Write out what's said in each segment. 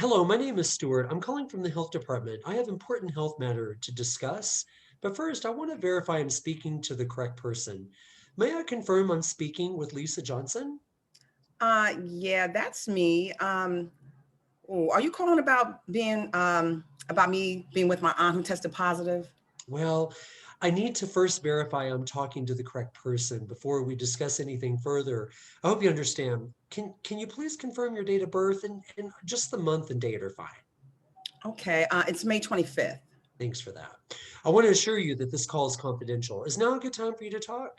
Hello, my name is Stuart. I'm calling from the health department. I have important health matter to discuss, but first I want to verify I'm speaking to the correct person. May I confirm I'm speaking with Lisa Johnson? Yeah, that's me. Are you calling about me being with my aunt who tested positive? Well, I need to first verify I'm talking to the correct person before we discuss anything further. I hope you understand. Can you please confirm your date of birth and just the month and date are fine. Okay, it's May 25th. Thanks for that. I want to assure you that this call is confidential. Is now a good time for you to talk?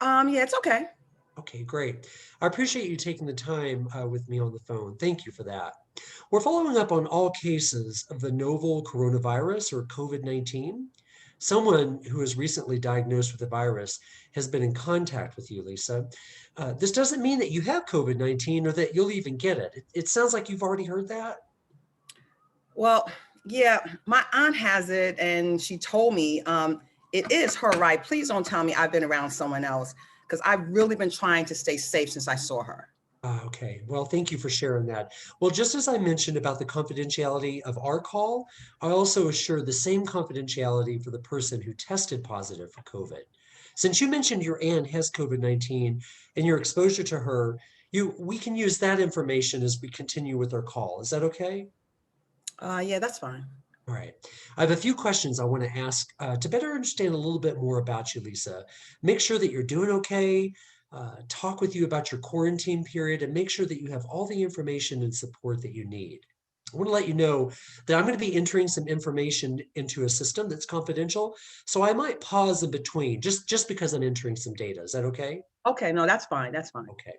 Yeah, it's okay. Okay, great. I appreciate you taking the time with me on the phone. Thank you for that. We're following up on all cases of the novel coronavirus or COVID-19. Someone who was recently diagnosed with the virus has been in contact with you, Lisa. This doesn't mean that you have COVID-19 or that you'll even get it. It sounds like you've already heard that. Well, yeah, my aunt has it, and she told me it is her right. Please don't tell me I've been around someone else because I've really been trying to stay safe since I saw her. Okay, well, thank you for sharing that. Well, just as I mentioned about the confidentiality of our call, I also assure the same confidentiality for the person who tested positive for COVID. Since you mentioned your aunt has COVID-19 and your exposure to her, we can use that information as we continue with our call. Is that okay? Yeah, that's fine. All right. I have a few questions I want to ask to better understand a little bit more about you, Lisa. Make sure that you're doing okay, talk with you about your quarantine period, and make sure that you have all the information and support that you need. I want to let you know that I'm going to be entering some information into a system that's confidential. So I might pause in between just because I'm entering some data. Is that okay? Okay, no, that's fine. That's fine. Okay.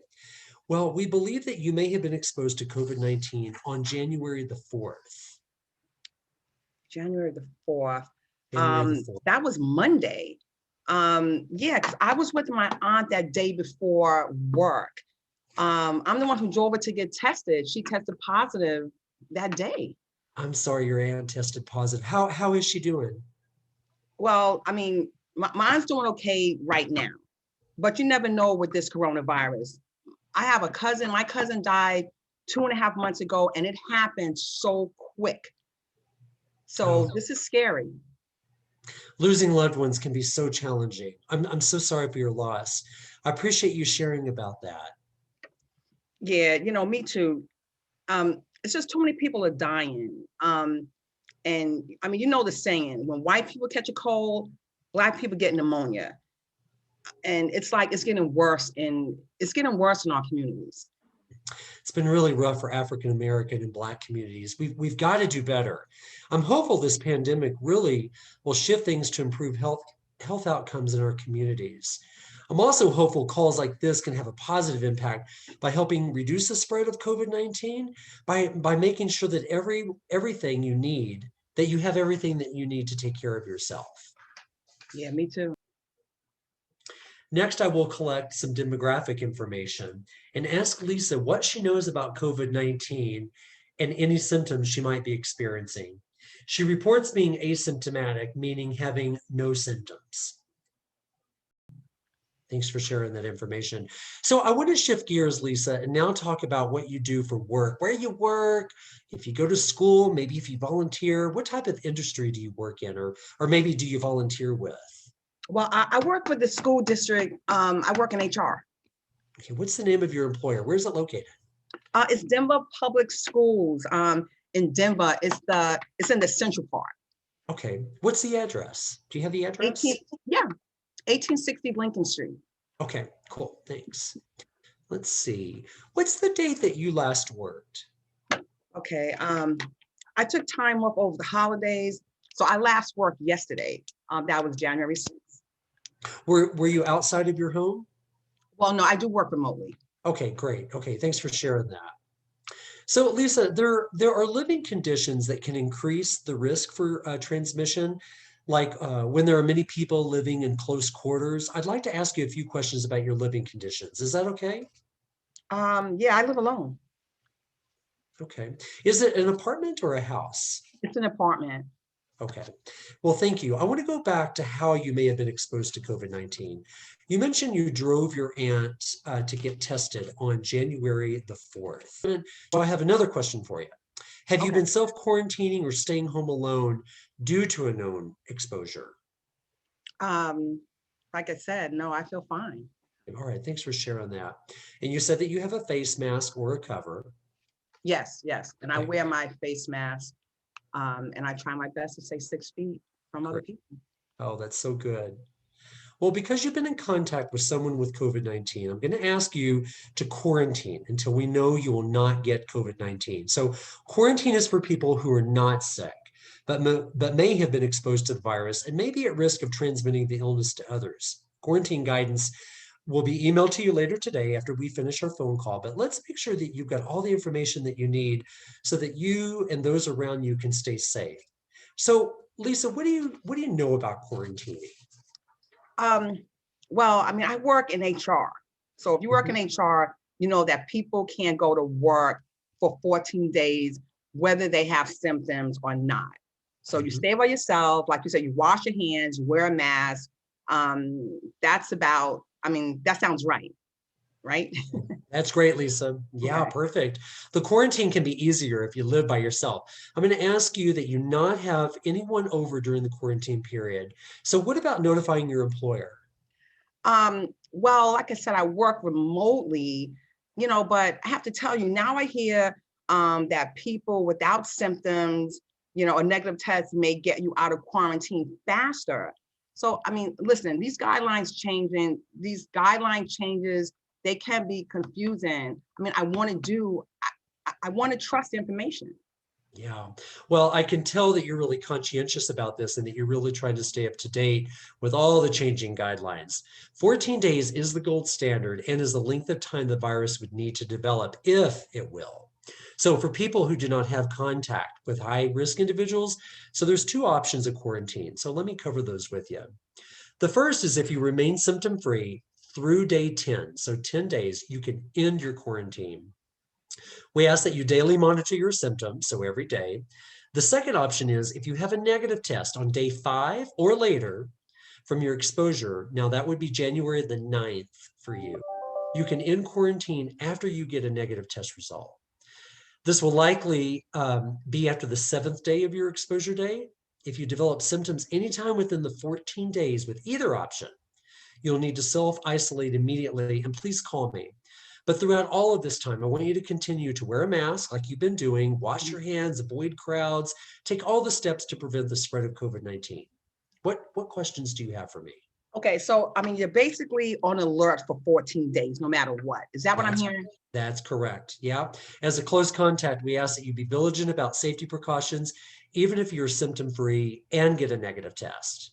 Well, we believe that you may have been exposed to COVID-19 on January the 4th. January the 4th. January the 4th. That was Monday. Yeah, because I was with my aunt that day before work. I'm the one who drove her to get tested. She tested positive that day. I'm sorry your aunt tested positive. How is she doing? Well, I mean, mine's doing okay right now, but you never know with this coronavirus. I have a cousin. My cousin died 2.5 months ago, and it happened so quick. Oh, So this is scary. losing loved ones can be so challenging. I'm so sorry for your loss. I appreciate you sharing about that. Yeah, me too. It's just too many people are dying. And I mean, you know the saying, when white people catch a cold, black people get pneumonia. And it's like it's getting worse in our communities. It's been really rough for African American and Black communities. We've got to do better. I'm hopeful this pandemic really will shift things to improve health outcomes in our communities. I'm also hopeful calls like this can have a positive impact by helping reduce the spread of COVID-19 by making sure that everything you need, that you have everything that you need to take care of yourself. Yeah, me too. Next, I will collect some demographic information and ask Lisa what she knows about COVID-19 and any symptoms she might be experiencing. She reports being asymptomatic, meaning having no symptoms. Thanks for sharing that information. So I want to shift gears, Lisa, and now talk about what you do for work, where you work, if you go to school, maybe if you volunteer, what type of industry do you work in, or maybe do you volunteer with? Well, I work with the school district. I work in HR. Okay, what's the name of your employer? Where's it located? It's Denver Public Schools. In Denver, it's in the central part. Okay, what's the address? Do you have the 18, address? yeah, 1860 Lincoln Street. Okay, cool, thanks. Let's see. What's the date that you last worked? Okay. I took time off over the holidays, so I last worked yesterday. That was January 6th. Were you outside of your home? Well, no, I do work remotely. Okay, great. Okay, thanks for sharing that. So, Lisa, there are living conditions that can increase the risk for transmission, like when there are many people living in close quarters. I'd like to ask you a few questions about your living conditions. Is that okay? Yeah, I live alone. Okay. Is it an apartment or a house? It's an apartment. Okay. Well, thank you. I want to go back to how you may have been exposed to COVID-19. You mentioned you drove your aunt to get tested on January the 4th. So I have another question for you. Have you Okay. been self-quarantining or staying home alone due to a known exposure? Um, like I said, no, I feel fine. All right, thanks for sharing that. And you said that you have a face mask or a cover. Yes, yes. And I Okay, wear my face mask, and I try my best to stay 6 feet from other great. people. Oh, that's so good. Well, because you've been in contact with someone with COVID-19, I'm going to ask you to quarantine until we know you will not get COVID-19. So quarantine is for people who are not sick, but may have been exposed to the virus and may be at risk of transmitting the illness to others. Quarantine guidance will be emailed to you later today after we finish our phone call, but let's make sure that you've got all the information that you need so that you and those around you can stay safe. So, Lisa, what do you know about quarantining? Um, well, I mean, I work in HR. So if you work in Mhm. HR, you know that people can't go to work for 14 days, whether they have symptoms or not. So you Mhm. stay by yourself, like you said, you wash your hands, you wear a mask. That's about, I mean, that sounds right, right? That's great, Lisa. Yeah, Okay. perfect. The quarantine can be easier if you live by yourself. I'm going to ask you that you not have anyone over during the quarantine period. So what about notifying your employer? Well, like I said, I work remotely, but I have to tell you, now I hear that people without symptoms, a negative test may get you out of quarantine faster. So, I mean, listen, these guideline changes, they can be confusing. I mean, I want to trust the information. Yeah. Well, I can tell that you're really conscientious about this and that you're really trying to stay up to date with all the changing guidelines. 14 days is the gold standard and is the length of time the virus would need to develop if it will. So for people who do not have contact with high risk individuals, so there's two options of quarantine. So let me cover those with you. The first is if you remain symptom free through day 10. So 10 days, you can end your quarantine. We ask that you daily monitor your symptoms, so every day. The second option is if you have a negative test on day 5 or later from your exposure, now that would be January the 9th for you. You can end quarantine after you get a negative test result. This will likely be after the 7th day of your exposure day. If you develop symptoms anytime within the 14 days with either option, you'll need to self-isolate immediately, and please call me. But throughout all of this time, I want you to continue to wear a mask like you've been doing, wash your hands, avoid crowds, take all the steps to prevent the spread of COVID-19. What questions do you have for me? Okay, so I mean, you're basically on alert for 14 days, no matter what. Is that what I'm That's hearing? that's correct. Yeah. As a close contact, we ask that you be vigilant about safety precautions, even if you're symptom-free and get a negative test.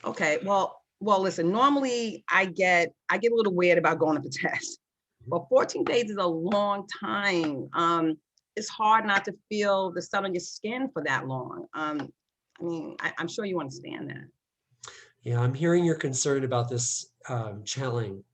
Okay, well, listen, normally I get a little weird about going to the test, but 14 days is a long time. It's hard not to feel the sun on your skin for that long. I mean, I'm sure you understand that. Yeah, I'm hearing your concern about this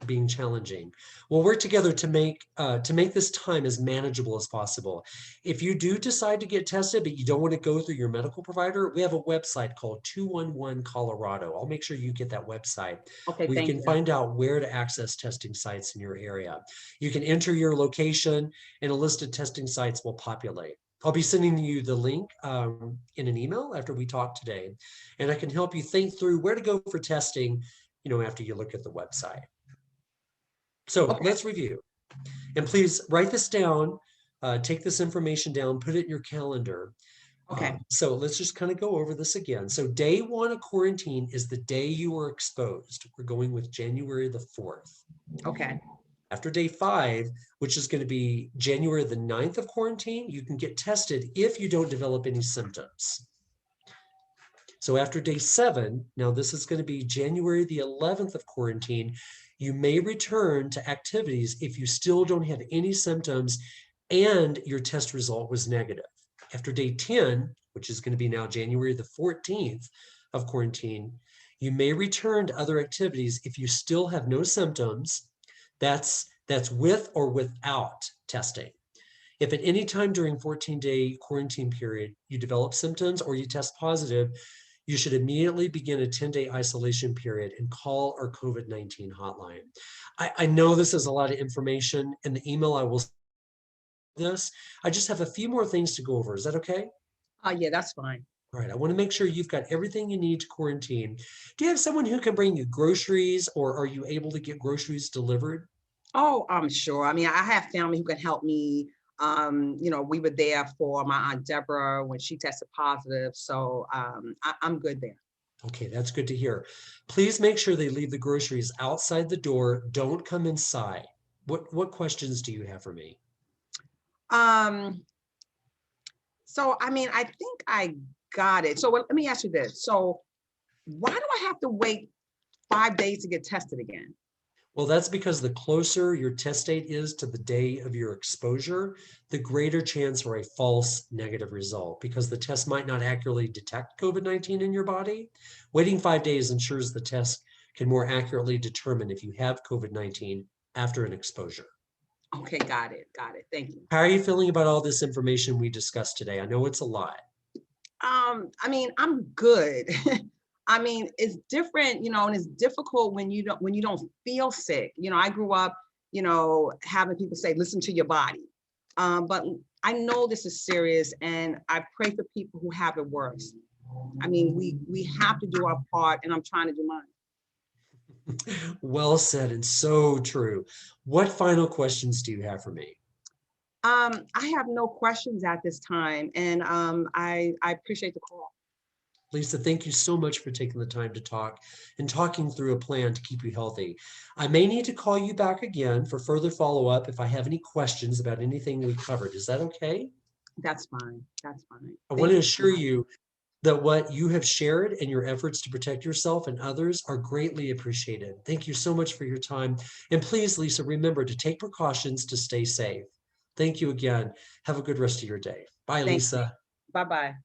being challenging. We'll work together to make this time as manageable as possible. If you do decide to get tested, but you don't want to go through your medical provider, we have a website called 211 Colorado. I'll make sure you get that website Okay, where you thank can you. find out where to access testing sites in your area. You can enter your location, and a list of testing sites will populate. I'll be sending you the link in an email after we talk today, and I can help you think through where to go for testing, after you look at the website. So Okay, let's review. And please write this down, take this information down, put it in your calendar. okay, So let's just kind of go over this again. So day 1 of quarantine is the day you were exposed. We're going with January the 4th. okay, After day 5, which is going to be January the 9th of quarantine, you can get tested if you don't develop any symptoms. So after day 7, now this is going to be January the 11th of quarantine, you may return to activities if you still don't have any symptoms and your test result was negative. After day 10, which is going to be now January the 14th of quarantine, you may return to other activities if you still have no symptoms. That's with or without testing. If at any time during 14-day quarantine period you develop symptoms or you test positive, you should immediately begin a 10-day isolation period and call our COVID-19 hotline. I know this is a lot of information, and the email I will this. I just have a few more things to go over. Is that okay? Yeah, that's fine. All right, I want to make sure you've got everything you need to quarantine. Do you have someone who can bring you groceries, or are you able to get groceries delivered? Oh, I'm sure. I mean, I have family who can help me. We were there for my Aunt Deborah when she tested positive. So I'm good there. Okay, that's good to hear. Please make sure they leave the groceries outside the door. Don't come inside. What questions do you have for me? Um, so I mean, I think I got it. So let me ask you this. So why do I have to wait 5 days to get tested again? Well, that's because the closer your test date is to the day of your exposure, the greater chance for a false negative result because the test might not accurately detect COVID-19 in your body. Waiting 5 days ensures the test can more accurately determine if you have COVID-19 after an exposure. Okay, got it. Got it. Thank you. How are you feeling about all this information we discussed today? I know it's a lot. I mean, I'm good. I mean, it's different, and it's difficult when you don't feel sick. I grew up, having people say, listen to your body. But I know this is serious and I pray for people who have it worse. I mean, we have to do our part and I'm trying to do mine. Well said and so true. What final questions do you have for me? I have no questions at this time and I appreciate the call. Lisa, thank you so much for taking the time to talk and talking through a plan to keep you healthy. I may need to call you back again for further follow-up if I have any questions about anything we covered. Is that okay? That's fine. That's fine. I want Thank to you so assure much. you that what you have shared and your efforts to protect yourself and others are greatly appreciated. Thank you so much for your time. And please, Lisa, remember to take precautions to stay safe. Thank you again. Have a good rest of your day. Bye, Thank you. Lisa. Bye-bye.